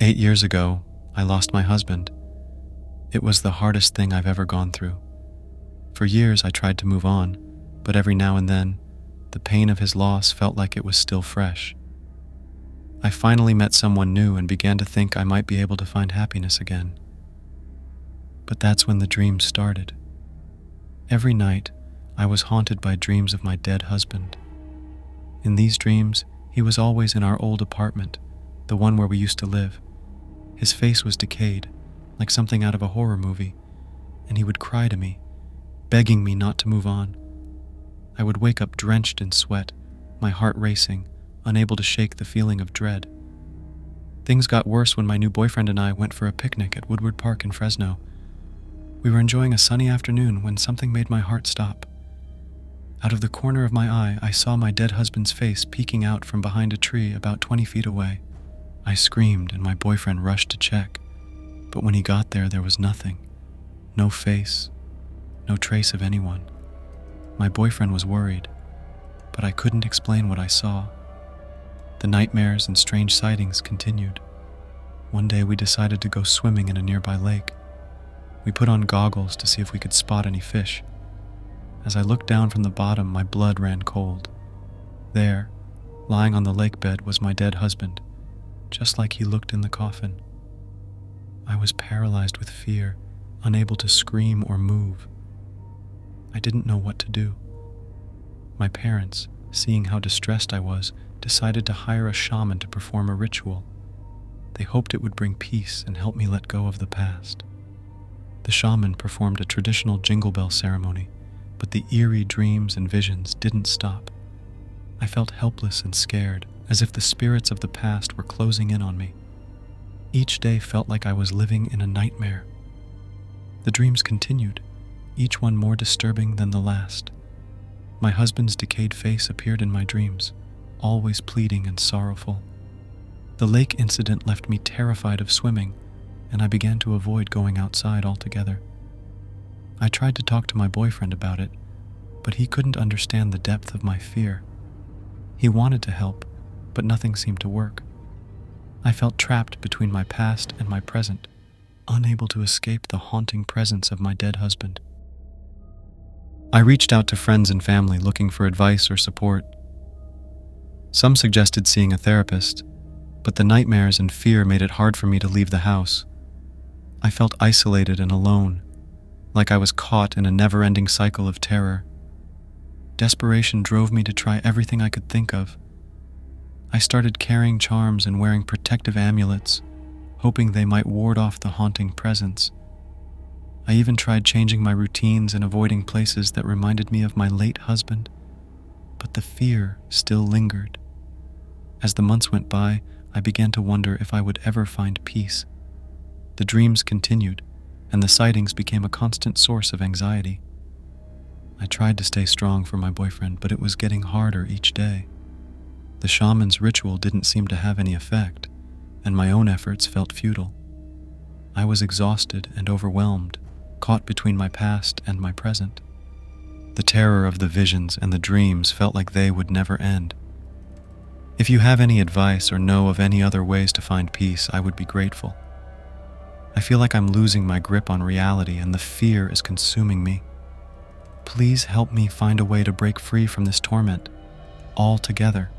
8 years ago, I lost my husband. It was the hardest thing I've ever gone through. For years I tried to move on, but every now and then, the pain of his loss felt like it was still fresh. I finally met someone new and began to think I might be able to find happiness again. But that's when the dreams started. Every night, I was haunted by dreams of my dead husband. In these dreams, he was always in our old apartment, the one where we used to live. His face was decayed, like something out of a horror movie, and he would cry to me, begging me not to move on. I would wake up drenched in sweat, my heart racing, unable to shake the feeling of dread. Things got worse when my new boyfriend and I went for a picnic at Woodward Park in Fresno. We were enjoying a sunny afternoon when something made my heart stop. Out of the corner of my eye, I saw my dead husband's face peeking out from behind a tree about 20 feet away. I screamed and my boyfriend rushed to check, but when he got there, there was nothing. No face, no trace of anyone. My boyfriend was worried, but I couldn't explain what I saw. The nightmares and strange sightings continued. One day we decided to go swimming in a nearby lake. We put on goggles to see if we could spot any fish. As I looked down from the bottom, my blood ran cold. There, lying on the lake bed, was my dead husband, just like he looked in the coffin. I was paralyzed with fear, unable to scream or move. I didn't know what to do. My parents, seeing how distressed I was, decided to hire a shaman to perform a ritual. They hoped it would bring peace and help me let go of the past. The shaman performed a traditional jingle bell ceremony, but the eerie dreams and visions didn't stop. I felt helpless and scared, as if the spirits of the past were closing in on me. Each day felt like I was living in a nightmare. The dreams continued, each one more disturbing than the last. My husband's decayed face appeared in my dreams, always pleading and sorrowful. The lake incident left me terrified of swimming, and I began to avoid going outside altogether. I tried to talk to my boyfriend about it, but he couldn't understand the depth of my fear. He wanted to help, but nothing seemed to work. I felt trapped between my past and my present, unable to escape the haunting presence of my dead husband. I reached out to friends and family looking for advice or support. Some suggested seeing a therapist, but the nightmares and fear made it hard for me to leave the house. I felt isolated and alone, like I was caught in a never-ending cycle of terror. Desperation drove me to try everything I could think of. I started carrying charms and wearing protective amulets, hoping they might ward off the haunting presence. I even tried changing my routines and avoiding places that reminded me of my late husband, but the fear still lingered. As the months went by, I began to wonder if I would ever find peace. The dreams continued, and the sightings became a constant source of anxiety. I tried to stay strong for my boyfriend, but it was getting harder each day. The shaman's ritual didn't seem to have any effect, and my own efforts felt futile. I was exhausted and overwhelmed, caught between my past and my present. The terror of the visions and the dreams felt like they would never end. If you have any advice or know of any other ways to find peace, I would be grateful. I feel like I'm losing my grip on reality and the fear is consuming me. Please help me find a way to break free from this torment, all together.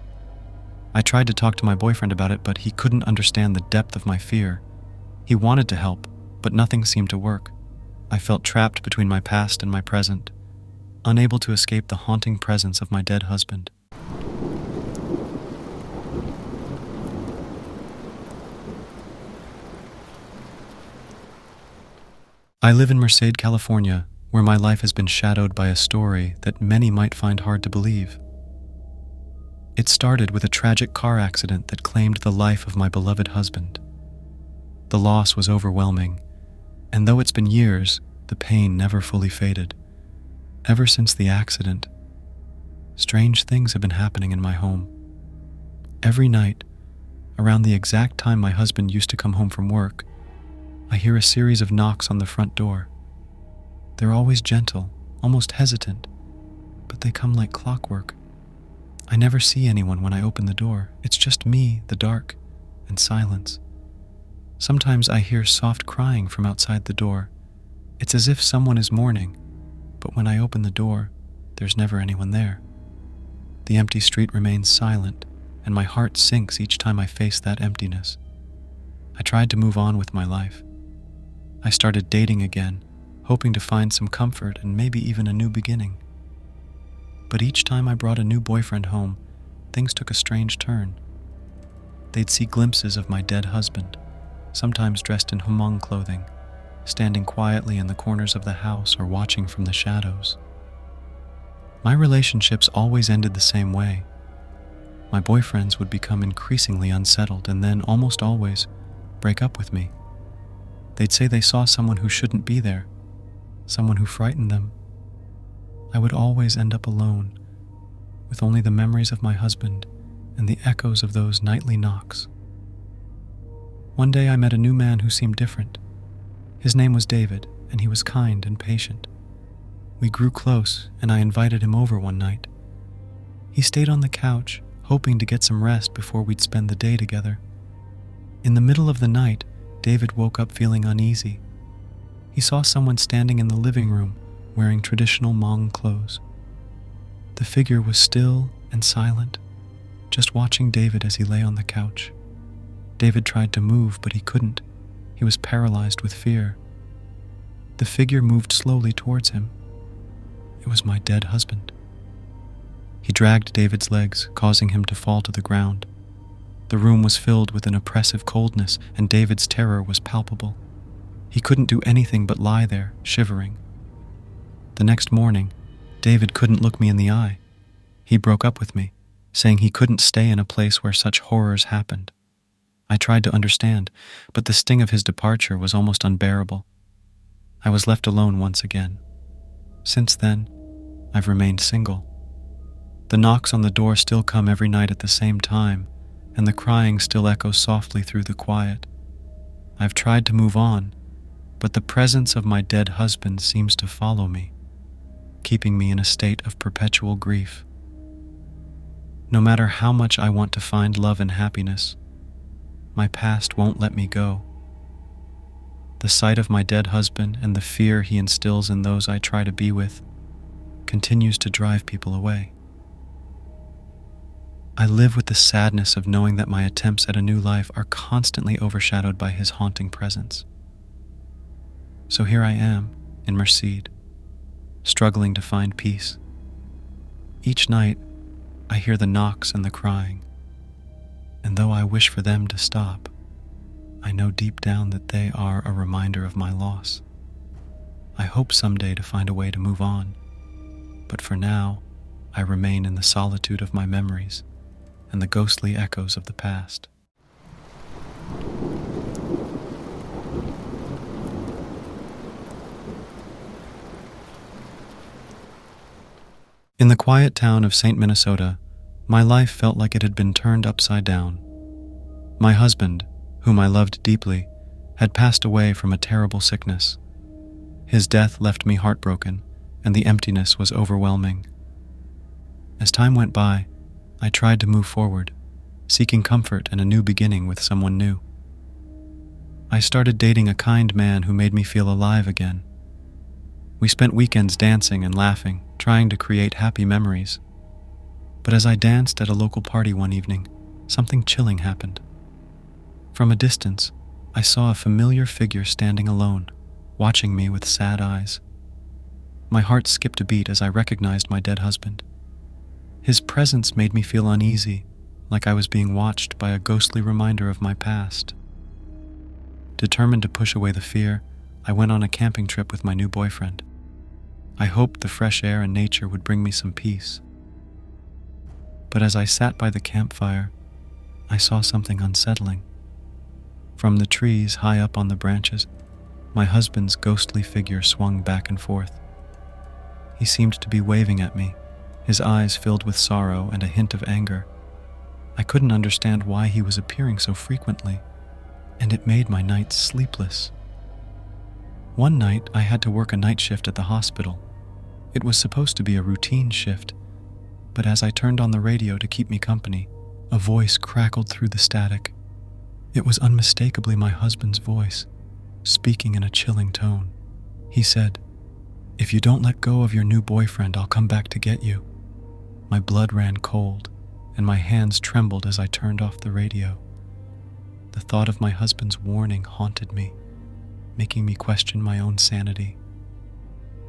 I tried to talk to my boyfriend about it, but he couldn't understand the depth of my fear. He wanted to help, but nothing seemed to work. I felt trapped between my past and my present, unable to escape the haunting presence of my dead husband. I live in Merced, California, where my life has been shadowed by a story that many might find hard to believe. It started with a tragic car accident that claimed the life of my beloved husband. The loss was overwhelming, and though it's been years, the pain never fully faded. Ever since the accident, strange things have been happening in my home. Every night, around the exact time my husband used to come home from work, I hear a series of knocks on the front door. They're always gentle, almost hesitant, but they come like clockwork. I never see anyone when I open the door. It's just me, the dark, and silence. Sometimes I hear soft crying from outside the door. It's as if someone is mourning, but when I open the door, there's never anyone there. The empty street remains silent, and my heart sinks each time I face that emptiness. I tried to move on with my life. I started dating again, hoping to find some comfort and maybe even a new beginning. But each time I brought a new boyfriend home, things took a strange turn. They'd see glimpses of my dead husband, sometimes dressed in Hmong clothing, standing quietly in the corners of the house or watching from the shadows. My relationships always ended the same way. My boyfriends would become increasingly unsettled and then, almost always, break up with me. They'd say they saw someone who shouldn't be there, someone who frightened them. I would always end up alone, with only the memories of my husband and the echoes of those nightly knocks. One day I met a new man who seemed different. His name was David, and he was kind and patient. We grew close, and I invited him over one night. He stayed on the couch, hoping to get some rest before we'd spend the day together. In the middle of the night, David woke up feeling uneasy. He saw someone standing in the living room, wearing traditional Hmong clothes. The figure was still and silent, just watching David as he lay on the couch. David tried to move, but he couldn't. He was paralyzed with fear. The figure moved slowly towards him. It was my dead husband. He dragged David's legs, causing him to fall to the ground. The room was filled with an oppressive coldness, and David's terror was palpable. He couldn't do anything but lie there, shivering. The next morning, David couldn't look me in the eye. He broke up with me, saying he couldn't stay in a place where such horrors happened. I tried to understand, but the sting of his departure was almost unbearable. I was left alone once again. Since then, I've remained single. The knocks on the door still come every night at the same time, and the crying still echoes softly through the quiet. I've tried to move on, but the presence of my dead husband seems to follow me, keeping me in a state of perpetual grief. No matter how much I want to find love and happiness, my past won't let me go. The sight of my dead husband and the fear he instills in those I try to be with continues to drive people away. I live with the sadness of knowing that my attempts at a new life are constantly overshadowed by his haunting presence. So here I am, in Merced, struggling to find peace. Each night, I hear the knocks and the crying, and though I wish for them to stop, I know deep down that they are a reminder of my loss. I hope someday to find a way to move on, but for now, I remain in the solitude of my memories and the ghostly echoes of the past. In the quiet town of St. Minnesota, my life felt like it had been turned upside down. My husband, whom I loved deeply, had passed away from a terrible sickness. His death left me heartbroken, and the emptiness was overwhelming. As time went by, I tried to move forward, seeking comfort and a new beginning with someone new. I started dating a kind man who made me feel alive again. We spent weekends dancing and laughing, trying to create happy memories. But as I danced at a local party one evening, something chilling happened. From a distance, I saw a familiar figure standing alone, watching me with sad eyes. My heart skipped a beat as I recognized my dead husband. His presence made me feel uneasy, like I was being watched by a ghostly reminder of my past. Determined to push away the fear, I went on a camping trip with my new boyfriend. I hoped the fresh air and nature would bring me some peace. But as I sat by the campfire, I saw something unsettling. From the trees high up on the branches, my husband's ghostly figure swung back and forth. He seemed to be waving at me, his eyes filled with sorrow and a hint of anger. I couldn't understand why he was appearing so frequently, and it made my nights sleepless. One night, I had to work a night shift at the hospital. It was supposed to be a routine shift, but as I turned on the radio to keep me company, a voice crackled through the static. It was unmistakably my husband's voice, speaking in a chilling tone. He said, "If you don't let go of your new boyfriend, I'll come back to get you." My blood ran cold, and my hands trembled as I turned off the radio. The thought of my husband's warning haunted me, making me question my own sanity.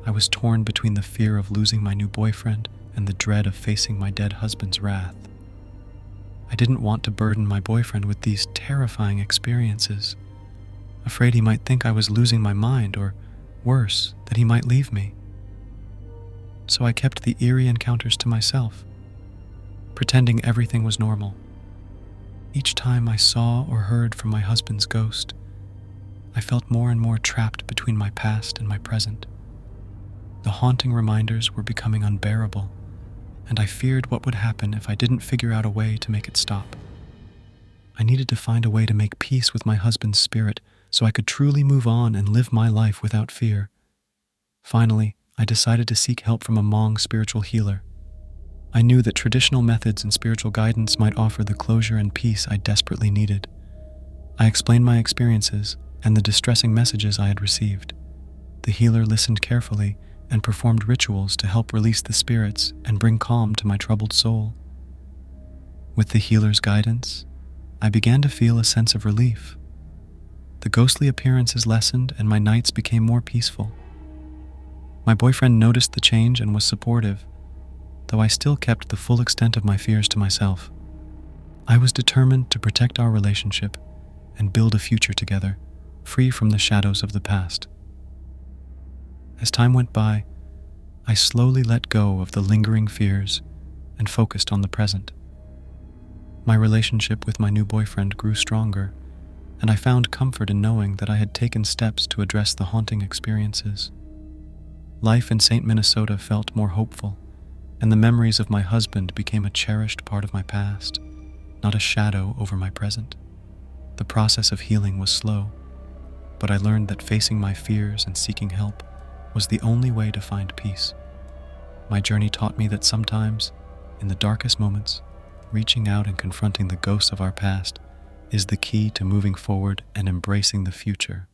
I was torn between the fear of losing my new boyfriend and the dread of facing my dead husband's wrath. I didn't want to burden my boyfriend with these terrifying experiences, afraid he might think I was losing my mind, or worse, that he might leave me. So I kept the eerie encounters to myself, pretending everything was normal. Each time I saw or heard from my husband's ghost, I felt more and more trapped between my past and my present. The haunting reminders were becoming unbearable, and I feared what would happen if I didn't figure out a way to make it stop. I needed to find a way to make peace with my husband's spirit so I could truly move on and live my life without fear. Finally, I decided to seek help from a Hmong spiritual healer. I knew that traditional methods and spiritual guidance might offer the closure and peace I desperately needed. I explained my experiences and the distressing messages I had received. The healer listened carefully and performed rituals to help release the spirits and bring calm to my troubled soul. With the healer's guidance, I began to feel a sense of relief. The ghostly appearances lessened and my nights became more peaceful. My boyfriend noticed the change and was supportive, though I still kept the full extent of my fears to myself. I was determined to protect our relationship and build a future together, free from the shadows of the past. As time went by, I slowly let go of the lingering fears and focused on the present. My relationship with my new boyfriend grew stronger, and I found comfort in knowing that I had taken steps to address the haunting experiences. Life in St. Minnesota felt more hopeful, and the memories of my husband became a cherished part of my past, not a shadow over my present. The process of healing was slow, but I learned that facing my fears and seeking help was the only way to find peace. My journey taught me that sometimes, in the darkest moments, reaching out and confronting the ghosts of our past is the key to moving forward and embracing the future.